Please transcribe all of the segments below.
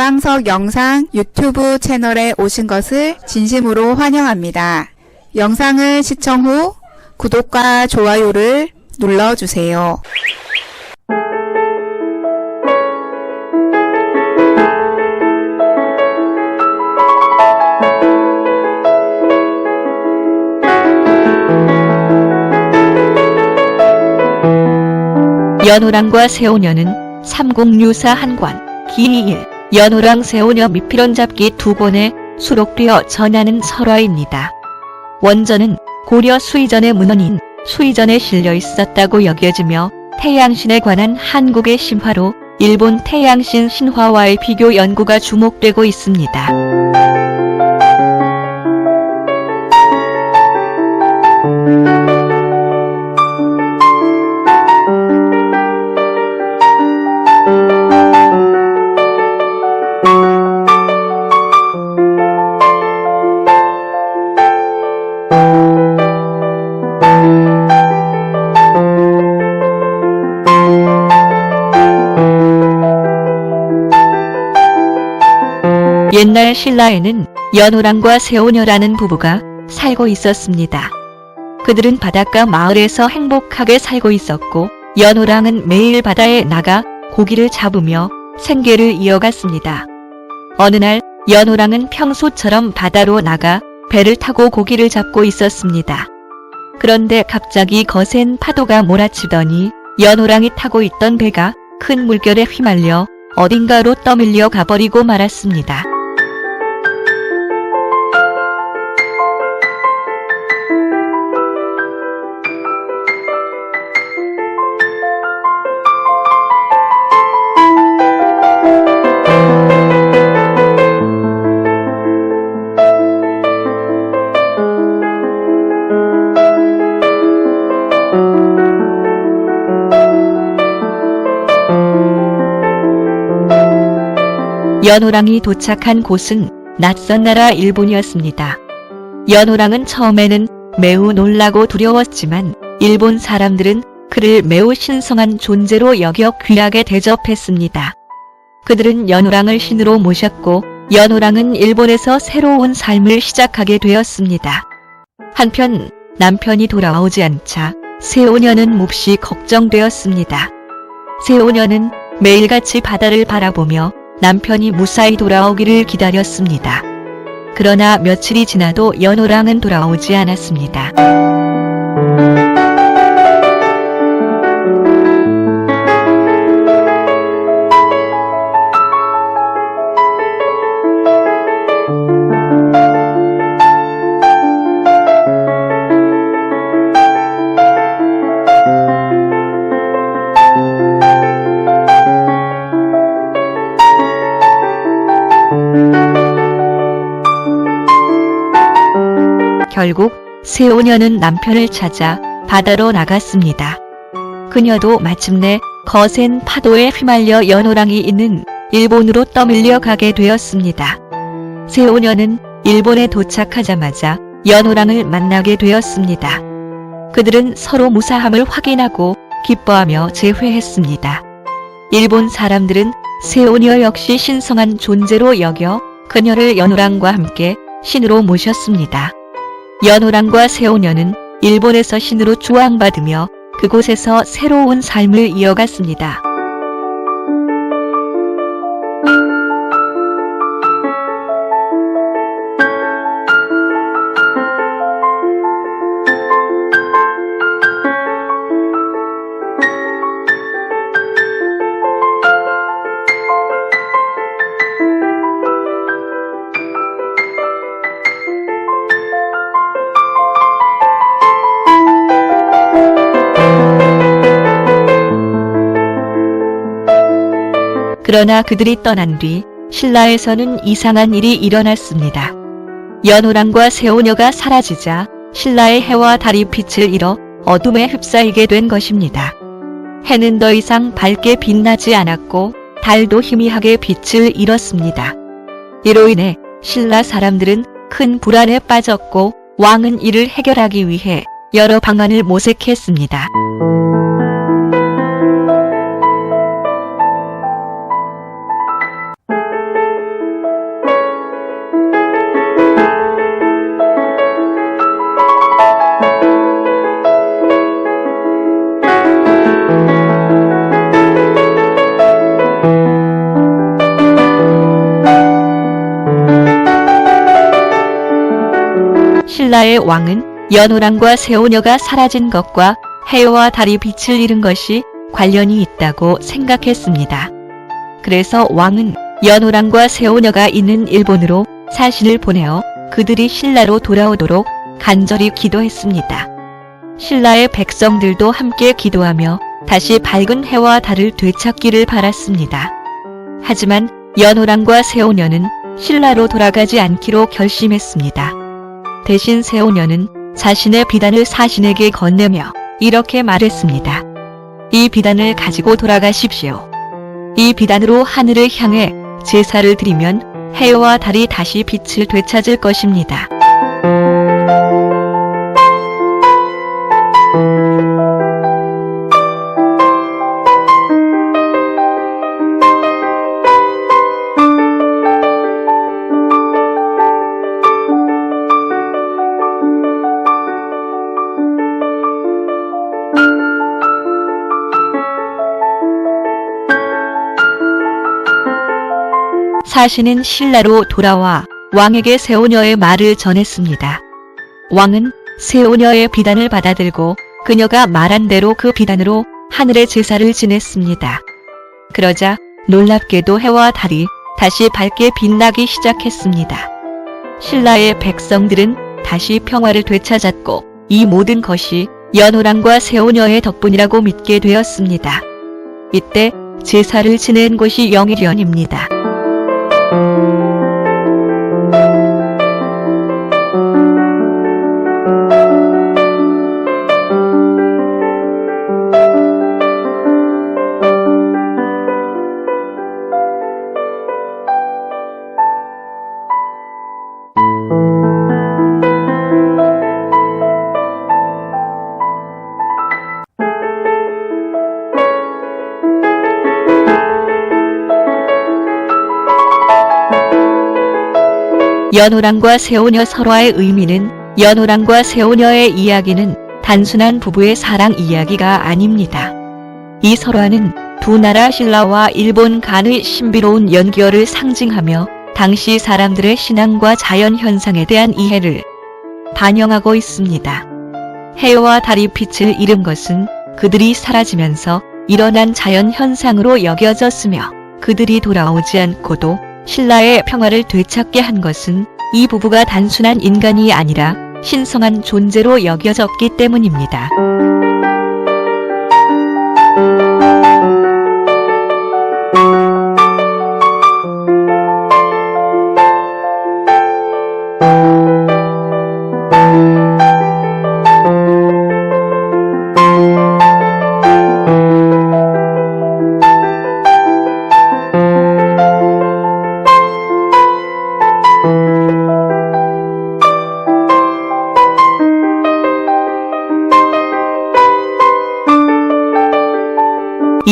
김광석 영상 유튜브 채널에 오신 것을 진심으로 환영합니다. 영상을 시청 후 구독과 좋아요를 눌러주세요. 연호랑과 새오녀는 삼국유사 한권, 기일, 연호랑 새오녀 미필원 잡기 두 권에 수록되어 전하는 설화입니다. 원전은 고려 수의전의 문헌인 수의전에 실려 있었다고 여겨지며 태양신에 관한 한국의 신화로 일본 태양신 신화와의 비교 연구가 주목되고 있습니다. 옛날 신라에는 연호랑과 새오녀라는 부부가 살고 있었습니다. 그들은 바닷가 마을에서 행복하게 살고 있었고 연호랑은 매일 바다에 나가 고기를 잡으며 생계를 이어갔습니다. 어느 날 연호랑은 평소처럼 바다로 나가 배를 타고 고기를 잡고 있었습니다. 그런데 갑자기 거센 파도가 몰아치더니 연호랑이 타고 있던 배가 큰 물결에 휘말려 어딘가로 떠밀려 가버리고 말았습니다. 연호랑이 도착한 곳은 낯선 나라 일본이었습니다. 연호랑은 처음에는 매우 놀라고 두려웠지만 일본 사람들은 그를 매우 신성한 존재로 여겨 귀하게 대접했습니다. 그들은 연호랑을 신으로 모셨고 연호랑은 일본에서 새로운 삶을 시작하게 되었습니다. 한편 남편이 돌아오지 않자 새오녀는 몹시 걱정되었습니다. 새오녀는 매일같이 바다를 바라보며 남편이 무사히 돌아오기를 기다렸습니다. 그러나 며칠이 지나도 연호랑은 돌아오지 않았습니다. 결국 새오녀는 남편을 찾아 바다로 나갔습니다. 그녀도 마침내 거센 파도에 휘말려 연호랑이 있는 일본으로 떠밀려 가게 되었습니다. 새오녀는 일본에 도착하자마자 연호랑을 만나게 되었습니다. 그들은 서로 무사함을 확인하고 기뻐하며 재회했습니다. 일본 사람들은 새오녀 역시 신성한 존재로 여겨 그녀를 연호랑과 함께 신으로 모셨습니다. 연호랑과 새오녀는 일본에서 신으로 주왕받으며 그곳에서 새로운 삶을 이어갔습니다. 그러나 그들이 떠난 뒤 신라에서는 이상한 일이 일어났습니다. 연호랑과 새오녀가 사라지자 신라의 해와 달이 빛을 잃어 어둠에 휩싸이게 된 것입니다. 해는 더 이상 밝게 빛나지 않았고 달도 희미하게 빛을 잃었습니다. 이로 인해 신라 사람들은 큰 불안에 빠졌고 왕은 이를 해결하기 위해 여러 방안을 모색했습니다. 신라의 왕은 연호랑과 새오녀가 사라진 것과 해와 달이 빛을 잃은 것이 관련이 있다고 생각했습니다. 그래서 왕은 연호랑과 새오녀가 있는 일본으로 사신을 보내어 그들이 신라로 돌아오도록 간절히 기도했습니다. 신라의 백성들도 함께 기도하며 다시 밝은 해와 달을 되찾기를 바랐습니다. 하지만 연호랑과 새오녀는 신라로 돌아가지 않기로 결심했습니다. 대신 새오녀는 자신의 비단을 사신에게 건네며 이렇게 말했습니다. 이 비단을 가지고 돌아가십시오. 이 비단으로 하늘을 향해 제사를 드리면 해와 달이 다시 빛을 되찾을 것입니다. 사신은 신라로 돌아와 왕에게 새오녀의 말을 전했습니다. 왕은 새오녀의 비단을 받아들고 그녀가 말한 대로 그 비단으로 하늘의 제사를 지냈습니다. 그러자 놀랍게도 해와 달이 다시 밝게 빛나기 시작했습니다. 신라의 백성들은 다시 평화를 되찾았고 이 모든 것이 연호랑과 새오녀의 덕분이라고 믿게 되었습니다. 이때 제사를 지낸 곳이 영일현입니다. 연호랑과 새오녀 설화의 의미는 연호랑과 새오녀의 이야기는 단순한 부부의 사랑 이야기가 아닙니다. 이 설화는 두 나라 신라와 일본 간의 신비로운 연결을 상징하며 당시 사람들의 신앙과 자연 현상에 대한 이해를 반영하고 있습니다. 해와 달이 빛을 잃은 것은 그들이 사라지면서 일어난 자연 현상으로 여겨졌으며 그들이 돌아오지 않고도 신라의 평화를 되찾게 한 것은 이 부부가 단순한 인간이 아니라 신성한 존재로 여겨졌기 때문입니다.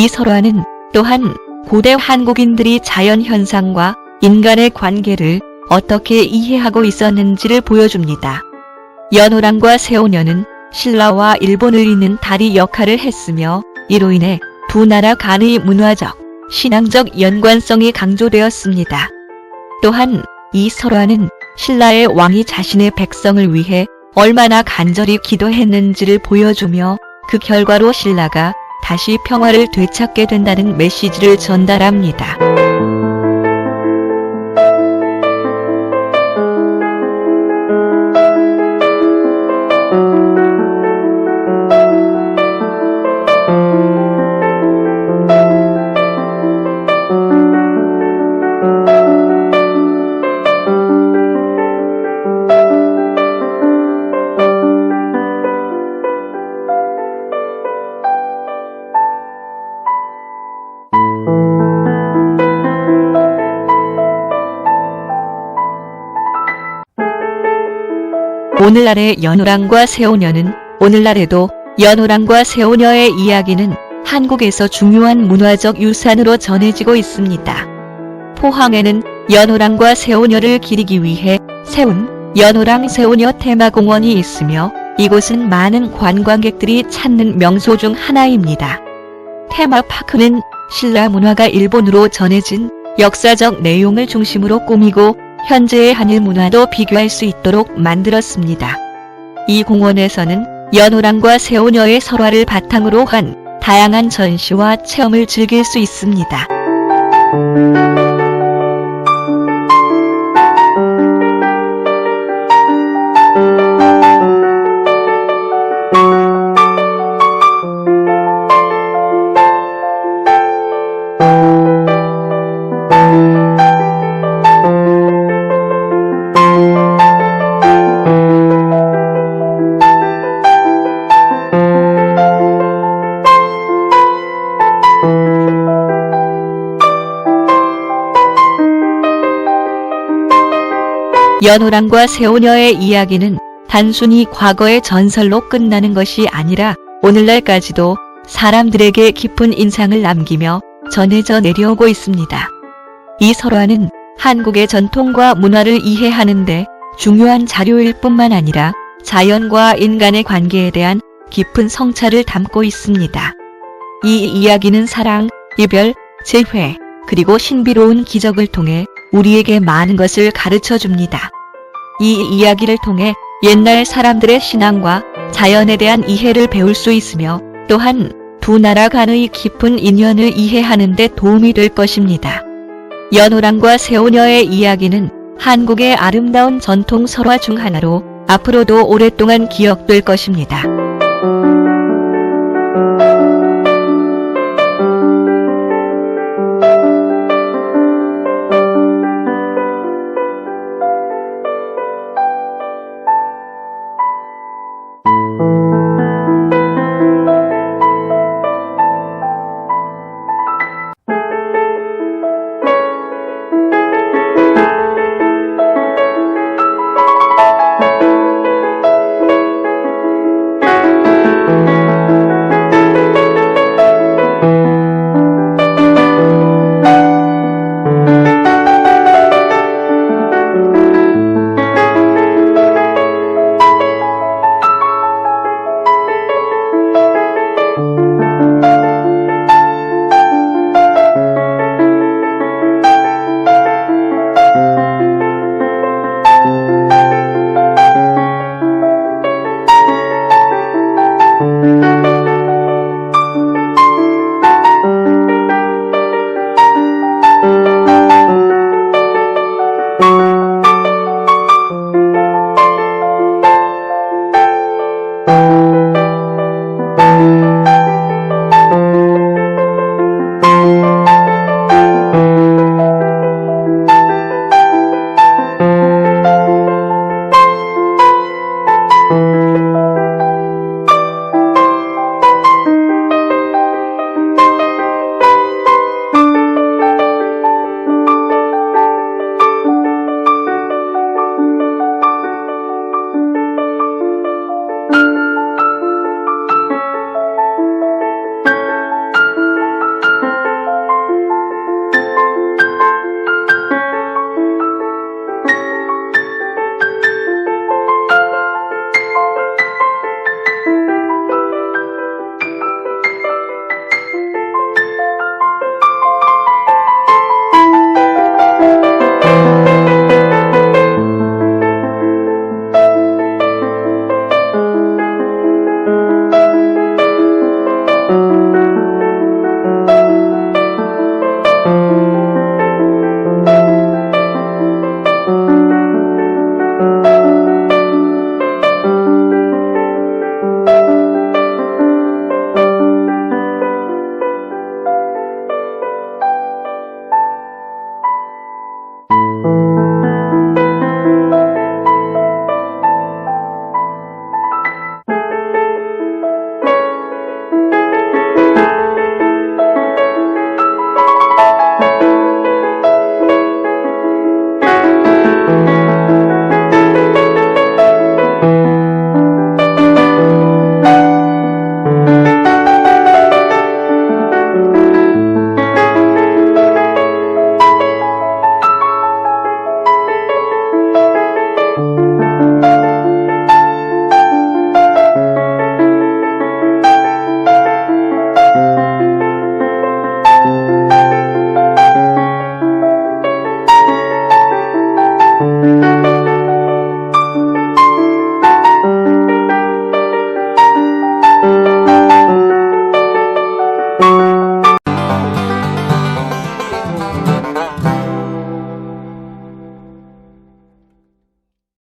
이 설화는 또한 고대 한국인들이 자연 현상과 인간의 관계를 어떻게 이해하고 있었는지를 보여줍니다. 연호랑과 새오녀는 신라와 일본을 잇는 다리 역할을 했으며 이로 인해 두 나라 간의 문화적, 신앙적 연관성이 강조되었습니다. 또한 이 설화는 신라의 왕이 자신의 백성을 위해 얼마나 간절히 기도했는지를 보여주며 그 결과로 신라가 다시 평화를 되찾게 된다는 메시지를 전달합니다. 오늘날의 연호랑과 새오녀는 오늘날에도 연호랑과 새오녀의 이야기는 한국에서 중요한 문화적 유산으로 전해지고 있습니다. 포항에는 연호랑과 새오녀를 기리기 위해 세운 연호랑 새오녀 테마공원이 있으며 이곳은 많은 관광객들이 찾는 명소 중 하나입니다. 테마파크는 신라 문화가 일본으로 전해진 역사적 내용을 중심으로 꾸미고 현재의 한일 문화도 비교할 수 있도록 만들었습니다. 이 공원에서는 연호랑과 새우녀의 설화를 바탕으로 한 다양한 전시와 체험을 즐길 수 있습니다. 연호랑과 새우녀의 이야기는 단순히 과거의 전설로 끝나는 것이 아니라 오늘날까지도 사람들에게 깊은 인상을 남기며 전해져 내려오고 있습니다. 이 설화는 한국의 전통과 문화를 이해하는 데 중요한 자료일 뿐만 아니라 자연과 인간의 관계에 대한 깊은 성찰을 담고 있습니다. 이 이야기는 사랑, 이별, 재회, 그리고 신비로운 기적을 통해 우리에게 많은 것을 가르쳐 줍니다. 이 이야기를 통해 옛날 사람들의 신앙과 자연에 대한 이해를 배울 수 있으며 또한 두 나라 간의 깊은 인연을 이해하는 데 도움이 될 것입니다. 연호랑과 새우녀의 이야기는 한국의 아름다운 전통 설화 중 하나로 앞으로도 오랫동안 기억될 것입니다.